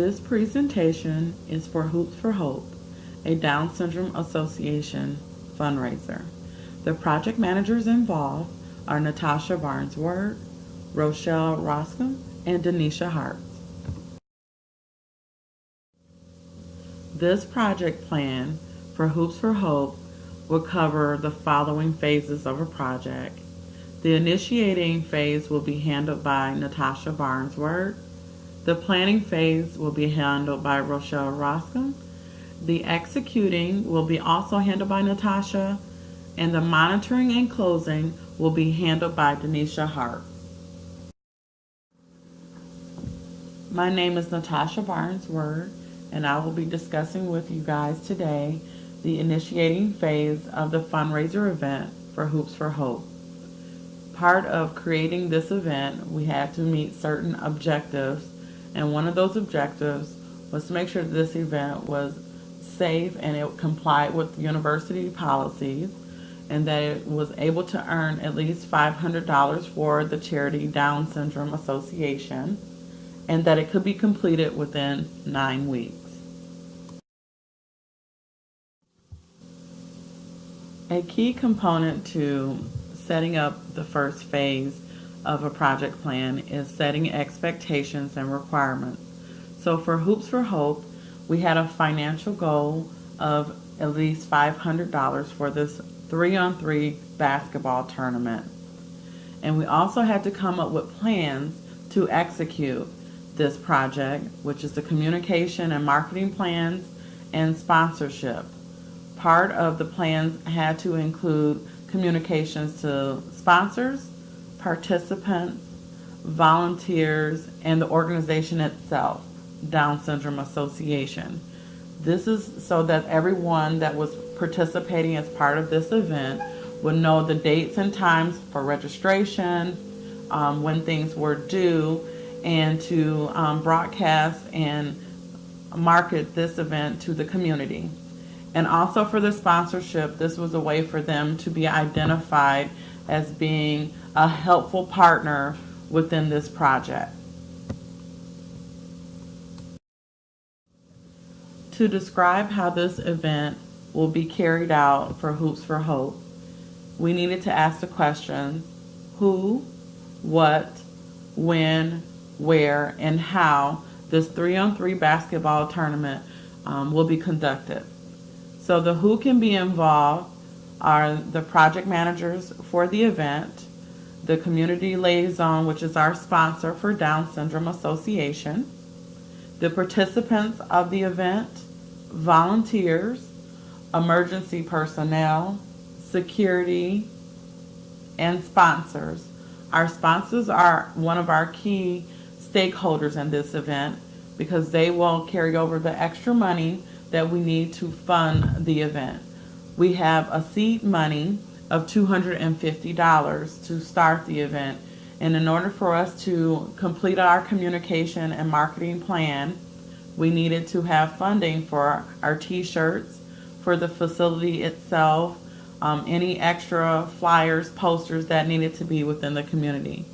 This presentation is for Hoops for Hope, a Down Syndrome Association fundraiser. The project managers involved are Natasha Barnes-Word, Rochelle Roscom, and Denisha Hart. This project plan for Hoops for Hope will cover the following phases of a project. The initiating phase will be handled by Natasha Barnes-Word. The planning phase will be handled by Rochelle Roscom. The executing will be also handled by Natasha, and the monitoring and closing will be handled by Denisha Hart. My name is Natasha Barnes-Word, and I will be discussing with you guys today the initiating phase of the fundraiser event for Hoops for Hope. Part of creating this event, we had to meet certain objectives, and one of those objectives was to make sure that this event was safe and it complied with university policies, and that it was able to earn at least $500 for the charity Down Syndrome Association, and that it could be completed within 9 weeks. A key component to setting up the first phase of a project plan is setting expectations and requirements. So for Hoops for Hope, we had a financial goal of at least $500 for this 3-on-3 basketball tournament. And we also had to come up with plans to execute this project, which is the communication and marketing plans and sponsorship. Part of the plans had to include communications to sponsors, participants, volunteers, and the organization itself, Down Syndrome Association. This is so that everyone that was participating as part of this event would know the dates and times for registration, when things were due, and to broadcast and market this event to the community. And also for the sponsorship, this was a way for them to be identified as being a helpful partner within this project. To describe how this event will be carried out for Hoops for Hope, we needed to ask the questions: who, what, when, where, and how this 3-on-3 basketball tournament will be conducted. So the who can be involved are the project managers for the event, the community liaison, which is our sponsor for Down Syndrome Association, the participants of the event, volunteers, emergency personnel, security, and sponsors. Our sponsors are one of our key stakeholders in this event because they will carry over the extra money that we need to fund the event. We have a seed money of $250 to start the event, and in order for us to complete our communication and marketing plan, we needed to have funding for our t-shirts, for the facility itself, any extra flyers, posters that needed to be within the community.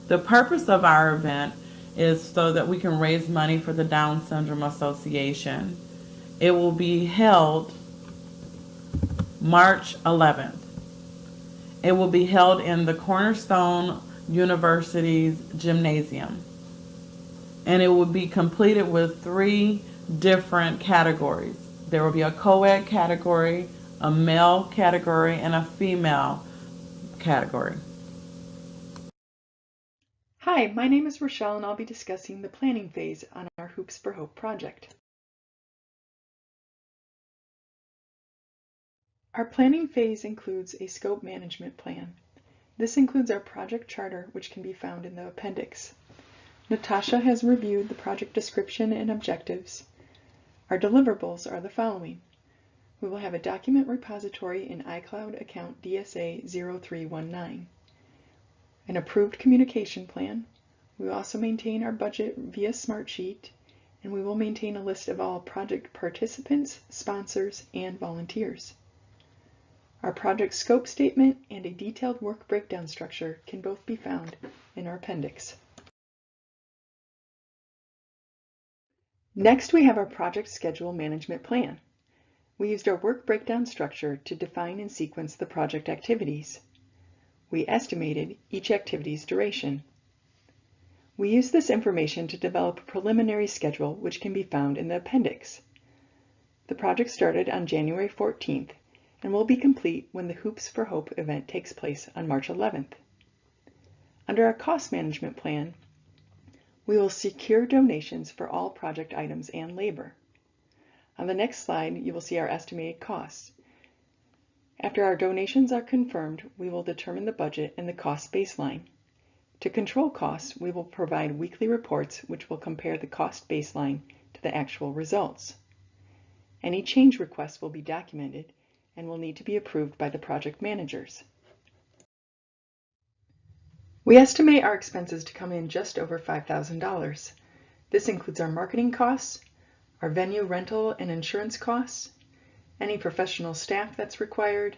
The purpose of our event is so that we can raise money for the Down Syndrome Association. It will be held March 11th. It will be held in the Cornerstone University's gymnasium. And it will be completed with 3 different categories. There will be a co-ed category, a male category, and a female category. Hi, my name is Rochelle, and I'll be discussing the planning phase on our Hoops for Hope project. Our planning phase includes a scope management plan. This includes our project charter, which can be found in the appendix. Natasha has reviewed the project description and objectives. Our deliverables are the following. We will have a document repository in iCloud account DSA 0319. An approved communication plan. We will also maintain our budget via Smartsheet, and we will maintain a list of all project participants, sponsors, and volunteers. Our project scope statement and a detailed work breakdown structure can both be found in our appendix. Next, we have our project schedule management plan. We used our work breakdown structure to define and sequence the project activities. We estimated each activity's duration. We used this information to develop a preliminary schedule which can be found in the appendix. The project started on January 14th and will be complete when the Hoops for Hope event takes place on March 11th. Under our cost management plan, we will secure donations for all project items and labor. On the next slide, you will see our estimated costs. After our donations are confirmed, we will determine the budget and the cost baseline. To control costs, we will provide weekly reports which will compare the cost baseline to the actual results. Any change requests will be documented and will need to be approved by the project managers. We estimate our expenses to come in just over $5,000. This includes our marketing costs, our venue rental and insurance costs, any professional staff that's required,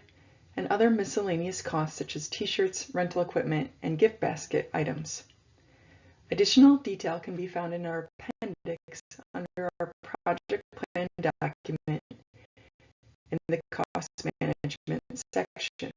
and other miscellaneous costs such as t-shirts, rental equipment, and gift basket items. Additional detail can be found in our appendix under our project plan document in the cost management section.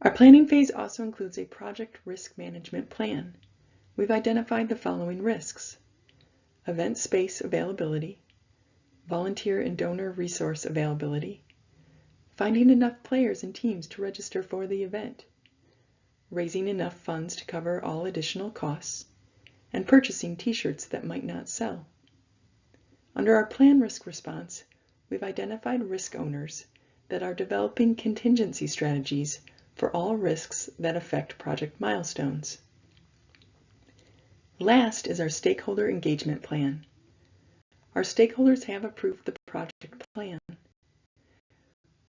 Our planning phase also includes a project risk management plan. We've identified the following risks: event space availability, volunteer and donor resource availability, finding enough players and teams to register for the event, raising enough funds to cover all additional costs, and purchasing t-shirts that might not sell. Under our plan risk response, we've identified risk owners that are developing contingency strategies for all risks that affect project milestones. Last is our stakeholder engagement plan. Our stakeholders have approved the project plan.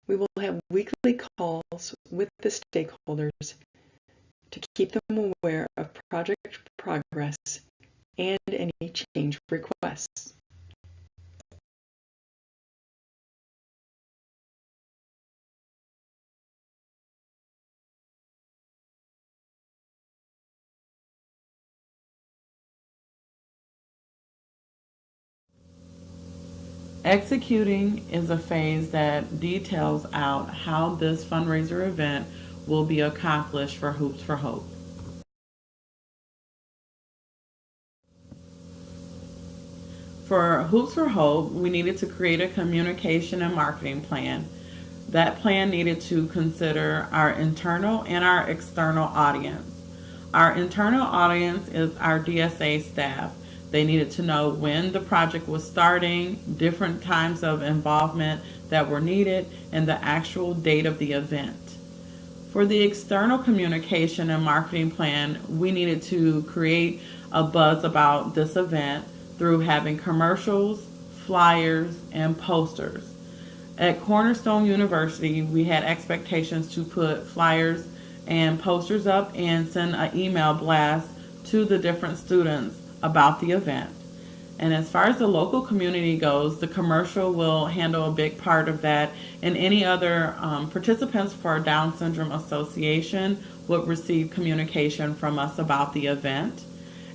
We will have weekly calls with the stakeholders to keep them aware of project progress and any change requests. Executing is a phase that details out how this fundraiser event will be accomplished for Hoops for Hope. For Hoops for Hope, we needed to create a communication and marketing plan. That plan needed to consider our internal and our external audience. Our internal audience is our DSA staff. They needed to know when the project was starting, different times of involvement that were needed, and the actual date of the event. For the external communication and marketing plan, we needed to create a buzz about this event through having commercials, flyers, and posters. At Cornerstone University, we had expectations to put flyers and posters up and send an email blast to the different students about the event. And as far as the local community goes, the commercial will handle a big part of that, and any other participants for Down Syndrome Association would receive communication from us about the event.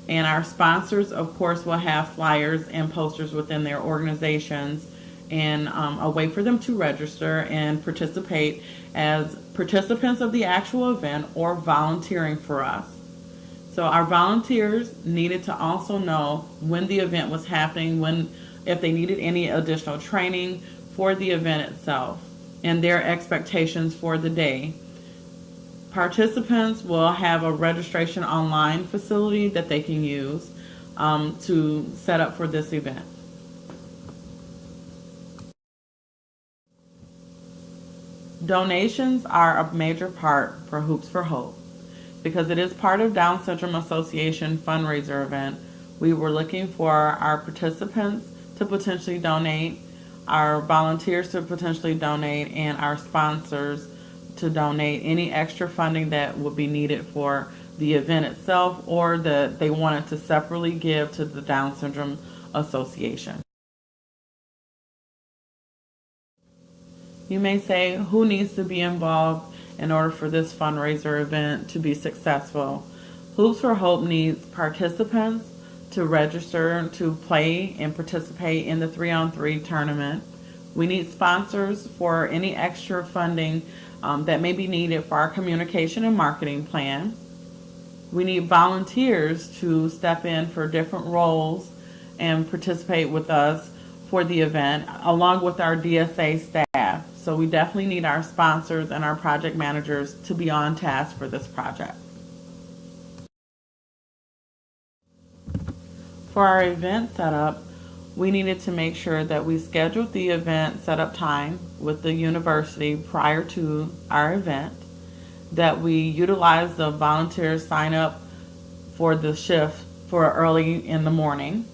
And our sponsors, of course, will have flyers and posters within their organizations, and a way for them to register and participate as participants of the actual event or volunteering for us. So our volunteers needed to also know when the event was happening, if they needed any additional training for the event itself, and their expectations for the day. Participants will have a registration online facility that they can use to set up for this event. Donations are a major part for Hoops for Hope. Because it is part of Down Syndrome Association fundraiser event, we were looking for our participants to potentially donate, our volunteers to potentially donate, and our sponsors to donate any extra funding that would be needed for the event itself, or that they wanted to separately give to the Down Syndrome Association. You may say, who needs to be involved in order for this fundraiser event to be successful? Hoops for Hope needs participants to register to play and participate in the 3-on-3 tournament. We need sponsors for any extra funding that may be needed for our communication and marketing plan. We need volunteers to step in for different roles and participate with us for the event, along with our DSA staff. So we definitely need our sponsors and our project managers to be on task for this project. For our event setup, we needed to make sure that we scheduled the event setup time with the university prior to our event, that we utilized the volunteer sign up for the shift for early in the morning,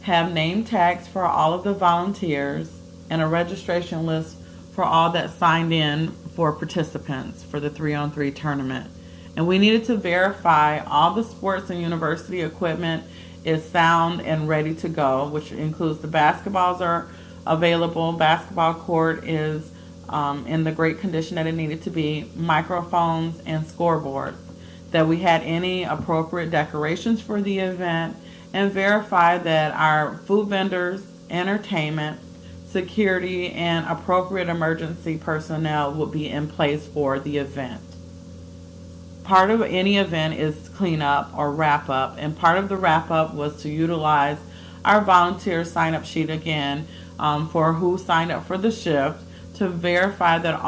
have name tags for all of the volunteers, and a registration list for all that signed in for participants for the 3-on-3 tournament. And we needed to verify all the sports and university equipment is sound and ready to go, which includes the basketballs are available. Basketball court is in the great condition that it needed to be, microphones and scoreboards, that we had any appropriate decorations for the event, and verify that our food vendors, entertainment, security, and appropriate emergency personnel will be in place for the event. Part of any event is cleanup or wrap up, and part of the wrap up was to utilize our volunteer sign up sheet again for who signed up for the shift, to verify that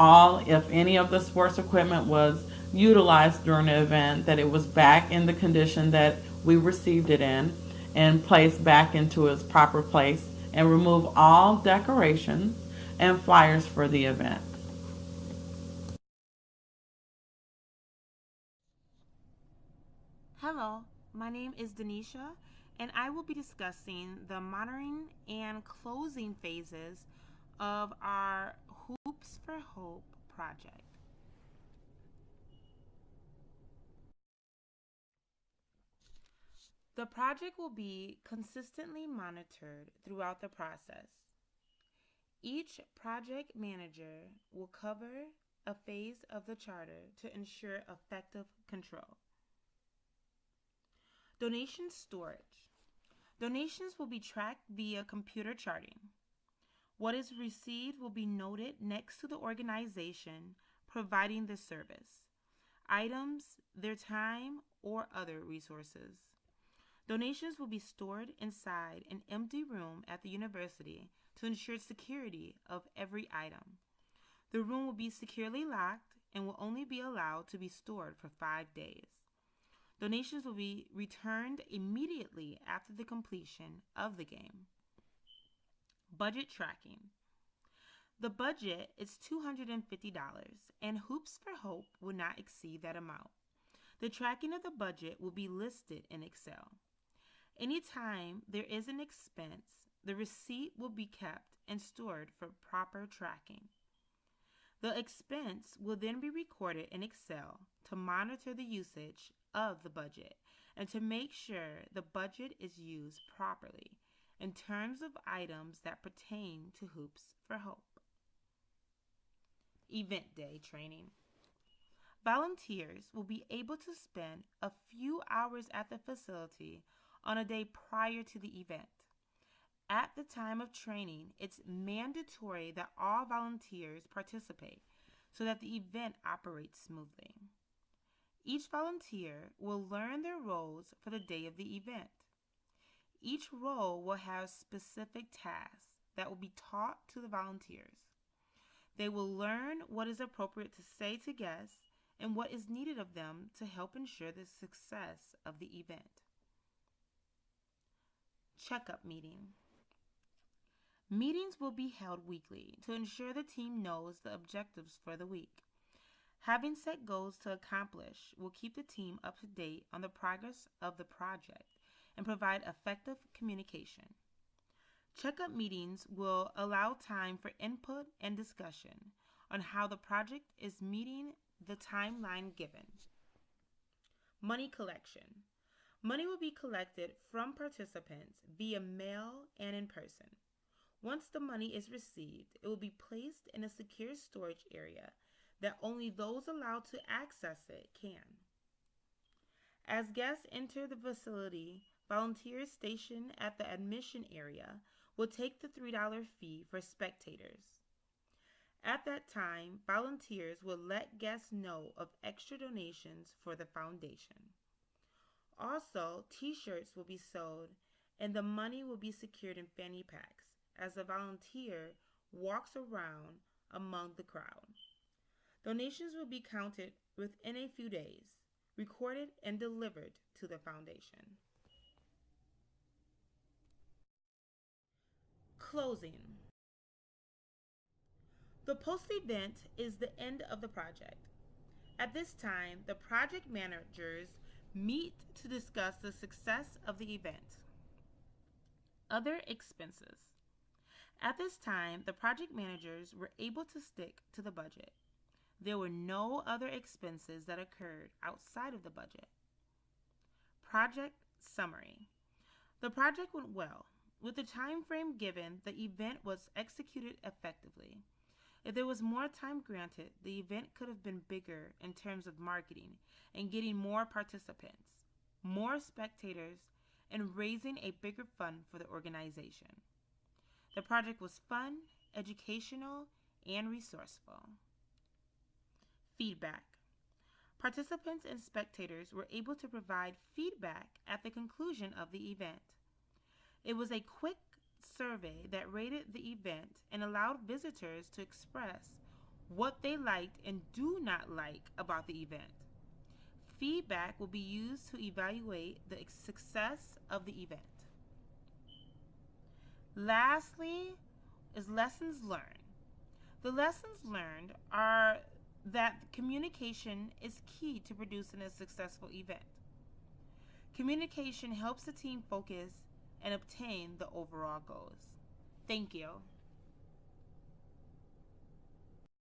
if any of the sports equipment was utilized during the event, that it was back in the condition that we received it in and place back into its proper place and remove all decorations and flyers for the event. Hello, my name is Denisha, and I will be discussing the monitoring and closing phases of our Hoops for Hope project. The project will be consistently monitored throughout the process. Each project manager will cover a phase of the charter to ensure effective control. Donation storage. Donations will be tracked via computer charting. What is received will be noted next to the organization providing the service, items, their time, or other resources. Donations will be stored inside an empty room at the university to ensure security of every item. The room will be securely locked and will only be allowed to be stored for 5 days. Donations will be returned immediately after the completion of the game. Budget tracking. The budget is $250 and Hoops for Hope will not exceed that amount. The tracking of the budget will be listed in Excel. Anytime there is an expense, the receipt will be kept and stored for proper tracking. The expense will then be recorded in Excel to monitor the usage of the budget and to make sure the budget is used properly in terms of items that pertain to Hoops for Hope. Event Day Training. Volunteers will be able to spend a few hours at the facility on a day prior to the event. At the time of training, it's mandatory that all volunteers participate so that the event operates smoothly. Each volunteer will learn their roles for the day of the event. Each role will have specific tasks that will be taught to the volunteers. They will learn what is appropriate to say to guests and what is needed of them to help ensure the success of the event. Checkup meeting. Meetings will be held weekly to ensure the team knows the objectives for the week. Having set goals to accomplish will keep the team up to date on the progress of the project and provide effective communication. Checkup meetings will allow time for input and discussion on how the project is meeting the timeline given. Money collection. Money will be collected from participants via mail and in person. Once the money is received, it will be placed in a secure storage area that only those allowed to access it can. As guests enter the facility, volunteers stationed at the admission area will take the $3 fee for spectators. At that time, volunteers will let guests know of extra donations for the foundation. Also, t-shirts will be sold and the money will be secured in fanny packs as a volunteer walks around among the crowd. Donations will be counted within a few days, recorded and delivered to the foundation. Closing. The post-event is the end of the project. At this time, the project managers meet to discuss the success of the event. Other expenses. At this time, the project managers were able to stick to the budget. There were no other expenses that occurred outside of the budget. Project summary. The project went well. With the time frame given, the event was executed effectively. If there was more time granted, the event could have been bigger in terms of marketing and getting more participants, more spectators, and raising a bigger fund for the organization. The project was fun, educational, and resourceful. Feedback. Participants and spectators were able to provide feedback at the conclusion of the event. It was a quick survey that rated the event and allowed visitors to express what they liked and do not like about the event. Feedback will be used to evaluate the success of the event. Lastly is lessons learned. The lessons learned are that communication is key to producing a successful event. Communication helps the team focus and obtain the overall goals. Thank you.